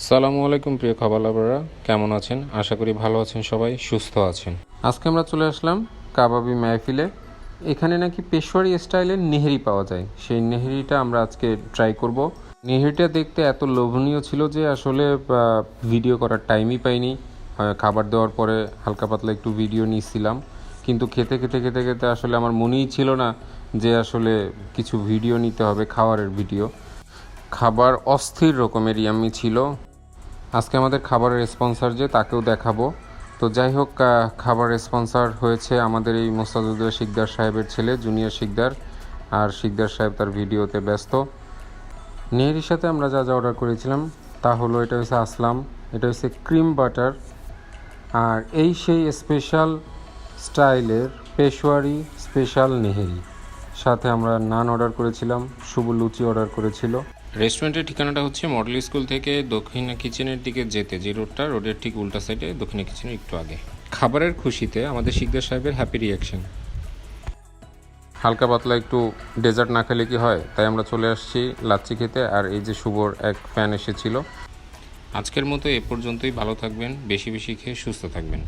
আসসালামু আলাইকুম প্রিয় খাবার লাভাররা, কেমন আছেন? আশা করি ভালো আছেন, সবাই সুস্থ আছেন। আজকে আমরা চলে আসলাম কাবাবি মেহফিলে। এখানে নাকি পেশোয়ারি স্টাইলের নেহেরি পাওয়া যায়। সেই নেহেরিটা আমরা আজকে ট্রাই করব। নেহেরিটা দেখতে এত লোভনীয় ছিল যে আসলে ভিডিও করার টাইমই পাইনি। খাবার দেওয়ার পরে হালকা পাতলা একটু ভিডিও নিয়েছিলাম, কিন্তু খেতে খেতে খেতে খেতে আসলে আমার মনেই ছিল না যে আসলে কিছু ভিডিও নিতে হবে, খাবারের ভিডিও। খাবার অস্থির রকমের ইয়াম্মি ছিল। আজকে আমাদের খাবারের স্পন্সর যে তাকেও দেখাবো। তো যাই হোক, খাবার স্পন্সর হয়েছে আমাদের এই মোস্তাদুদ্দৌলা শিকদার সাহেবের ছেলে জুনিয়র শিকদার। আর শিকদার সাহেব তার ভিডিওতে ব্যস্ত। নেহেরির সাথে আমরা যা যা অর্ডার করেছিলাম তা হলো, এটা হচ্ছে আসলাম, এটা হচ্ছে ক্রিম বাটার, আর এই সেই স্পেশাল স্টাইলের পেশোয়ারি স্পেশাল নেহেরি। সাথে আমরা নান অর্ডার করেছিলাম, শুভ লুচি অর্ডার করেছিল। রেস্টুরেন্টের ঠিকানাটা হচ্ছে মডেল স্কুল থেকে দক্ষিণা কিচেনের দিকে যেতে যে রোডের ঠিক উল্টা সাইডে দক্ষিণা কিচেনের একটু আগে। খাবারের খুশিতে আমাদের শিকদার সাহেবের হ্যাপি রিয়াকশন। হালকা পাতলা একটু ডেজার্ট না খেলে কি হয়, তাই আমরা চলে আসছি লাচ্ছি খেতে। আর এই যে শুভর এক ফ্যান এসেছিল। আজকের মতো এ পর্যন্তই। ভালো থাকবেন, বেশি বেশি খেয়ে সুস্থ থাকবেন।